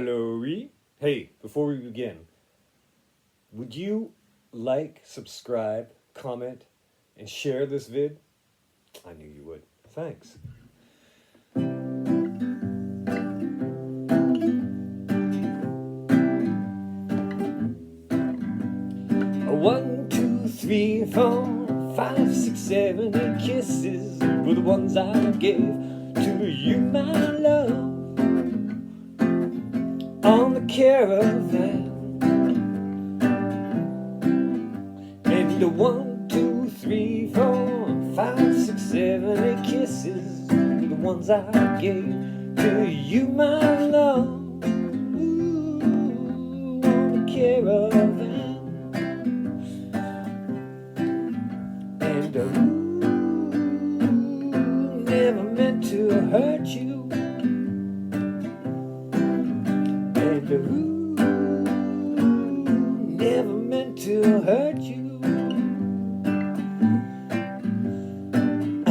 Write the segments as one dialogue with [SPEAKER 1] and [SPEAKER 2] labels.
[SPEAKER 1] Hello. Hey, before we begin, would you like, subscribe, comment, and share this vid? I knew you would. Thanks. One, two, three, 4, 5, 6, 7, 8 kisses were the ones I gave to you, my love, on the caravan. And the 1, 2, 3, 4, 5, 6, 7, 8 kisses were the ones I gave to you, my love, ooh, on the caravan. And never meant to hurt you. And never meant to hurt you. I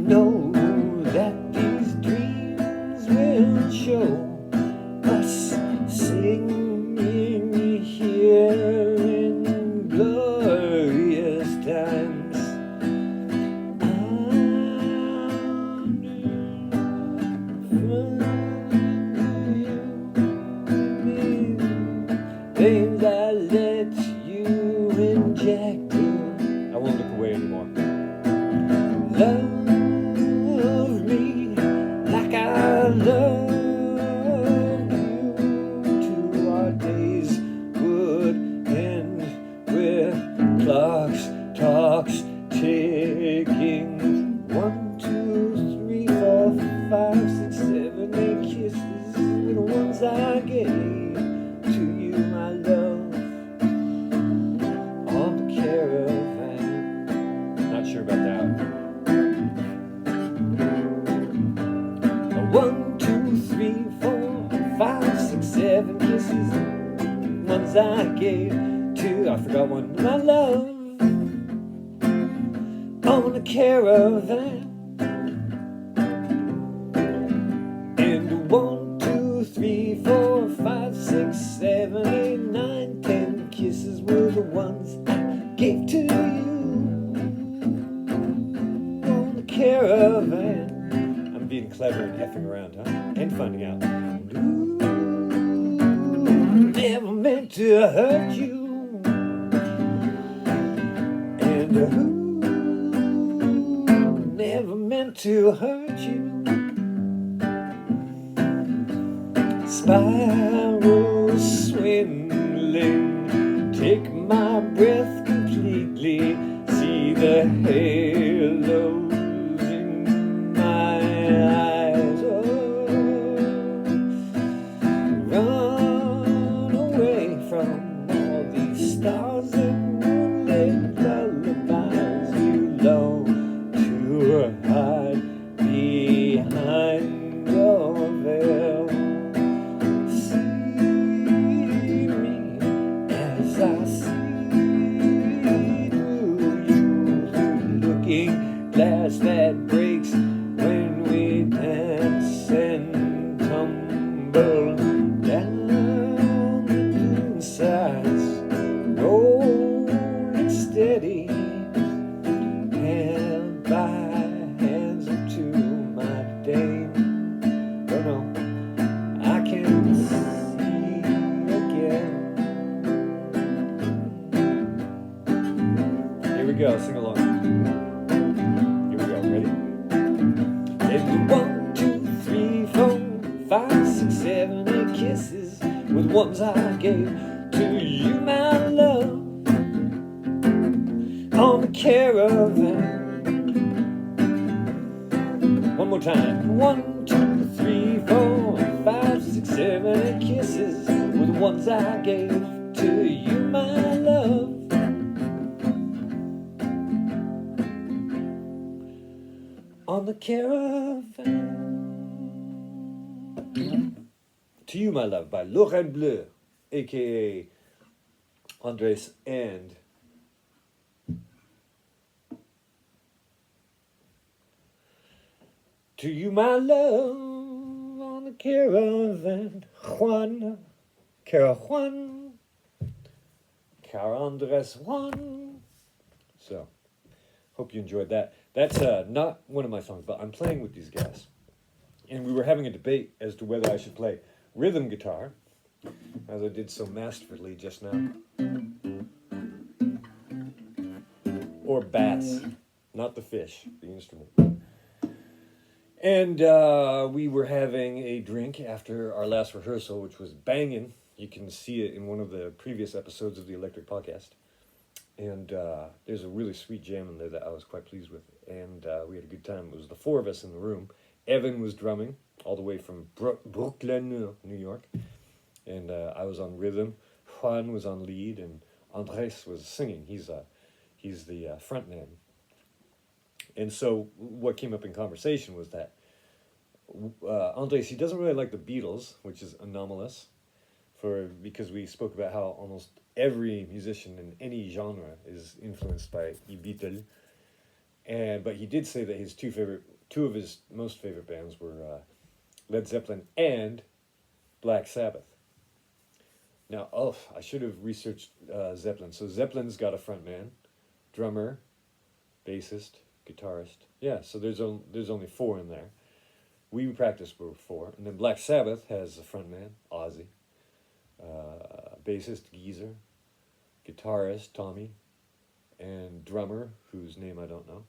[SPEAKER 1] know that these dreams will show us singing here in glorious times. Things I let you inject in. I won't look away anymore. Love me like I love you, till our days would end with clocks, talks, ticking. 1, 2, 3, 4, 5, 6, 7, 8 kisses were the ones I gave to you, my love, on the caravan. Not sure about that. 1, 2, 3, 4, 5, 6, 7 kisses, ones I gave to, I forgot one, my love, on the caravan. And 1, 2, 3, 4, 5, 6, 7, 8, 9, 10 kisses were the ones I gave to you on the caravan. I'm being clever and effing around, huh? And finding out. Ooh, never meant to hurt you. And never meant to hurt you. Spiral swindling, take my breath completely, see the halos in my eyes, oh, run away from all these stars and moonlit lullabies you long to hide behind your veil. Glass that breaks when we dance and tumble down the dune sides, rolling steady, hand by hands into my dame. Oh no, I can see again. Here we go, sing along. 1, 2, 3, 4, 5, 6, 7, 8 kisses were the ones I gave to you, my love, on the caravan. One more time. 1, 2, 3, 4, 5, 6, 7, 8 kisses were the ones I gave to you, my love, on the caravan. To You, My Love by Lorraine Bleu, aka Andres and To You, My Love, on the the caravan, Juan, Cara Juan, Cara Andres Juan. So, hope you enjoyed that. That's not one of my songs, but I'm playing with these guys. And we were having a debate as to whether I should play rhythm guitar, as I did so masterfully just now, or bass, not the fish, the instrument. And we were having a drink after our last rehearsal, which was banging. You can see it in one of the previous episodes of the Electric Podcast. And there's a really sweet jam in there that I was quite pleased with. And we had a good time. It was the four of us in the room. Evan was drumming all the way from Brooklyn, New York. And I was on rhythm. Juan was on lead. And Andres was singing. He's the front man. And so what came up in conversation was that Andres, he doesn't really like the Beatles, which is anomalous, because we spoke about how almost every musician in any genre is influenced by the Beatles. But he did say that his two of his most favorite bands were Led Zeppelin and Black Sabbath. Now, I should have researched Zeppelin. So Zeppelin's got a frontman, drummer, bassist, guitarist. Yeah, so there's only four in there. We practiced with four. And then Black Sabbath has a frontman, Ozzy, bassist, Geezer, guitarist, Tommy, and drummer, whose name I don't know.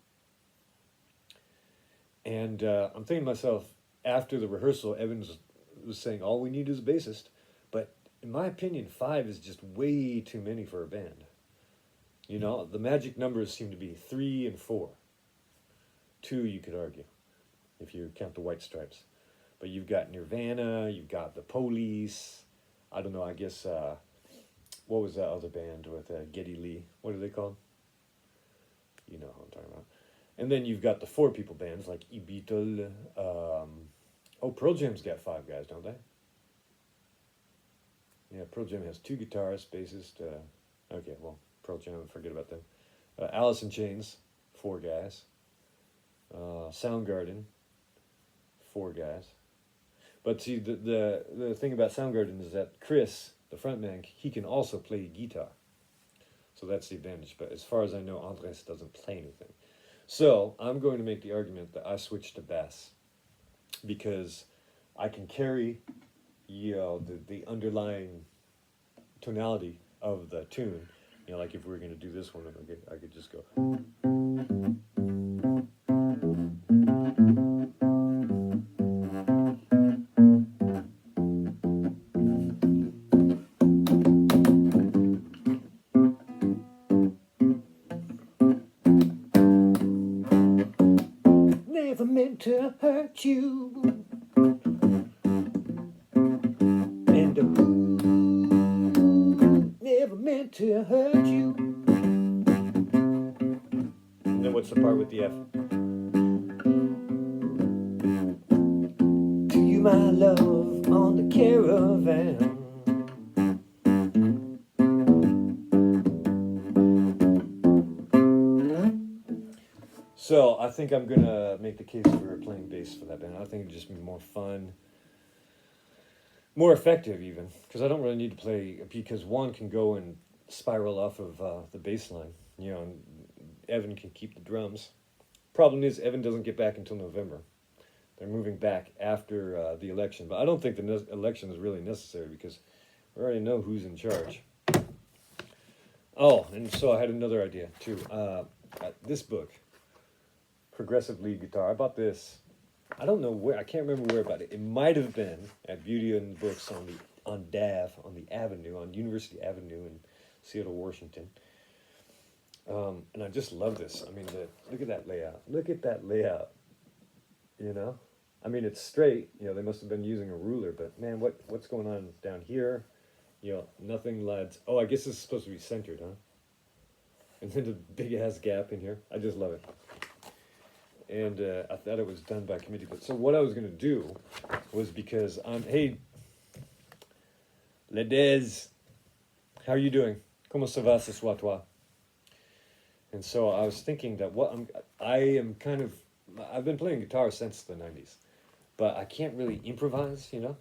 [SPEAKER 1] And I'm thinking to myself, after the rehearsal, Evan was saying, all we need is a bassist. But in my opinion, 5 is just way too many for a band. You know, the magic numbers seem to be 3 and 4. 2, you could argue, if you count the White Stripes. But you've got Nirvana, you've got the Police. I don't know, I guess, what was that other band with Geddy Lee? What are they called? You know who I'm talking about. And then you've got the 4-people bands like Beatles. Pearl Jam's got 5 guys, don't they? Yeah, Pearl Jam has 2 guitarists, bassist. Okay, well, Pearl Jam, forget about them. Alice in Chains, 4 guys. Soundgarden, 4 guys. But see, the thing about Soundgarden is that Chris, the frontman, he can also play guitar. So that's the advantage. But as far as I know, Andres doesn't play anything. So I'm going to make the argument that I switch to bass, because I can carry, the underlying tonality of the tune. You know, like if we were going to do this one, I could just go. Never meant to hurt you. And never meant to hurt you. And then what's the part with the F? To you, my love, on the caravan. So I think I'm going to make the case for playing bass for that band. I think it'd just be more fun, more effective even, because I don't really need to play, because one can go and spiral off of the bass line, and Evan can keep the drums. Problem is, Evan doesn't get back until November. They're moving back after the election, but I don't think the election is really necessary, because we already know who's in charge. Oh, and so I had another idea too. This book, Progressive Lead Guitar. I bought this. I don't know where. I can't remember where, but it might have been at Beauty and Books on the Avenue, on University Avenue in Seattle, Washington. And I just love this. I mean, look at that layout. Look at that layout. I mean, it's straight. They must have been using a ruler, but man, what's going on down here? Nothing lads. Oh, I guess this is supposed to be centered, huh? And then the big ass gap in here. I just love it. And I thought it was done by committee. But so what I was going to do was, because hey, Ledez, how are you doing? Comment ça va ce soir, toi? And so I was thinking that I've been playing guitar since the 90s, but I can't really improvise, you know?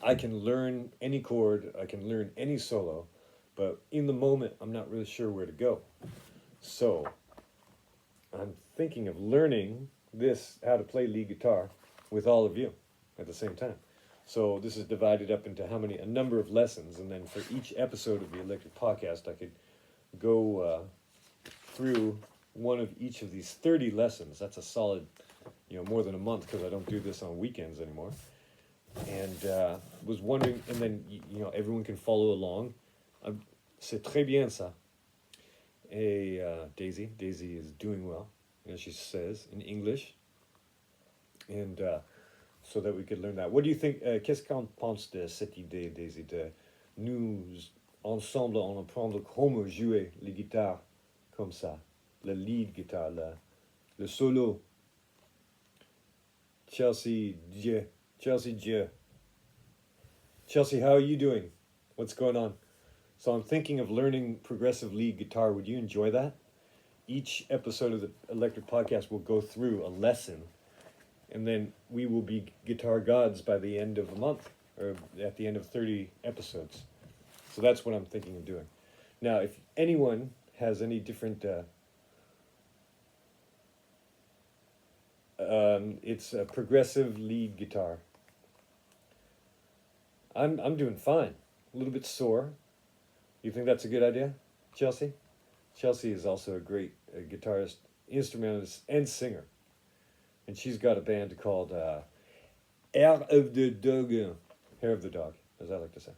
[SPEAKER 1] I can learn any chord, I can learn any solo, but in the moment, I'm not really sure where to go. So, I'm thinking of learning this, how to play lead guitar, with all of you at the same time. So this is divided up into a number of lessons, and then for each episode of the Electric Podcast, I could go through one of each of these 30 lessons. That's a solid, more than a month, because I don't do this on weekends anymore. And was wondering, and then, everyone can follow along. C'est très bien ça. Hey, Daisy is doing well, as she says in English. And so that we could learn that. What do you think, qu'est-ce qu'on pense de cette idée, Daisy, de nous, ensemble, on apprendre comment jouer les guitares comme ça, le lead guitar, le solo. Chelsea, Dieu. Chelsea, how are you doing? What's going on? So I'm thinking of learning progressive lead guitar. Would you enjoy that? Each episode of the Electric Podcast will go through a lesson, and then we will be guitar gods by the end of a month, or at the end of 30 episodes. So that's what I'm thinking of doing. Now, if anyone has any different... it's a progressive lead guitar. I'm doing fine. A little bit sore. You think that's a good idea, Chelsea? Chelsea is also a great guitarist, instrumentalist, and singer. And she's got a band called Hair of the Dog, as I like to say.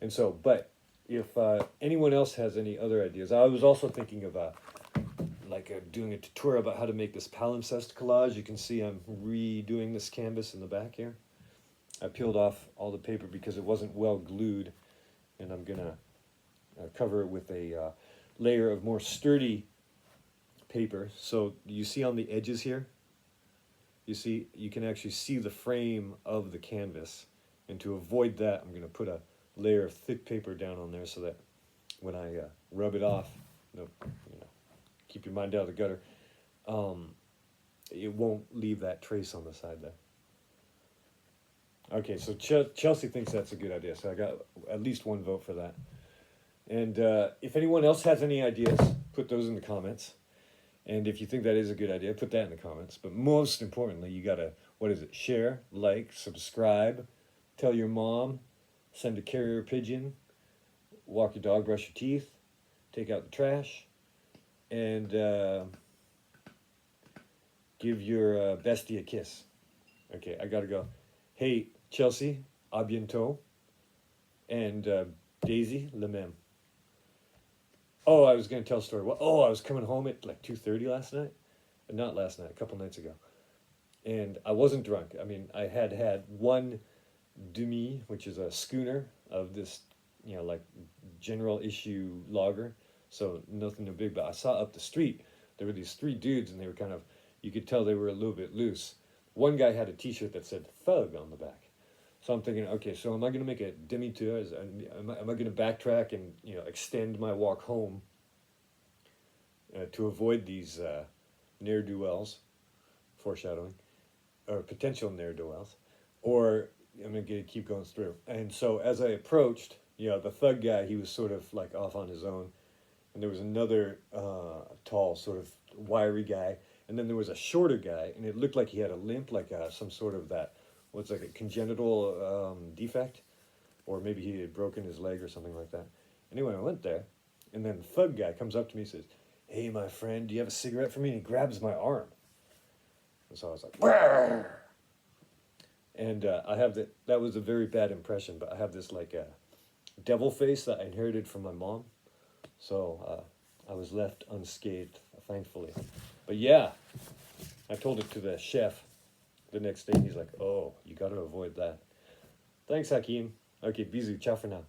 [SPEAKER 1] And so, but if anyone else has any other ideas, I was also thinking of doing a tutorial about how to make this palimpsest collage. You can see I'm redoing this canvas in the back here. I peeled off all the paper because it wasn't well glued, and I'm gonna cover it with a layer of more sturdy paper. So you see on the edges here, you can actually see the frame of the canvas, and to avoid that, I'm gonna put a layer of thick paper down on there so that when I rub it off, keep your mind out of the gutter, it won't leave that trace on the side there. Okay, so Chelsea thinks that's a good idea, so I got at least one vote for that. And if anyone else has any ideas, put those in the comments. And if you think that is a good idea, put that in the comments. But most importantly, you gotta, share, like, subscribe, tell your mom, send a carrier pigeon, walk your dog, brush your teeth, take out the trash, and give your bestie a kiss. Okay, I gotta go. Hey, Chelsea, à bientôt. And Daisy, le même. Oh, I was going to tell a story. I was coming home at like 2:30 last night. Not last night, a couple nights ago. And I wasn't drunk. I mean, I had one demi, which is a schooner of this, general issue lager. So nothing too big. But I saw up the street, there were these three dudes, and they were you could tell they were a little bit loose. One guy had a t-shirt that said Thug on the back. So I'm thinking, okay, so am I going to make a demi-tour? Am I going to backtrack and, extend my walk home to avoid these ne'er-do-wells, foreshadowing, or potential ne'er-do-wells, or I'm going to keep going through? And so as I approached, the Thug guy, he was sort of like off on his own, and there was another tall, sort of wiry guy, and then there was a shorter guy, and it looked like he had a limp, like some sort of that, what's like a congenital defect, or maybe he had broken his leg or something like that. Anyway, I went there, and then the Thug guy comes up to me and says, "Hey, my friend, do you have a cigarette for me?" And he grabs my arm. And so I was like, "Brrr!" And I have that was a very bad impression, but I have this devil face that I inherited from my mom. So I was left unscathed, thankfully. But yeah, I told it to the chef the next day. He's like, "Oh, you got to avoid that." Thanks, Hakeem. Okay, bisous. Ciao for now.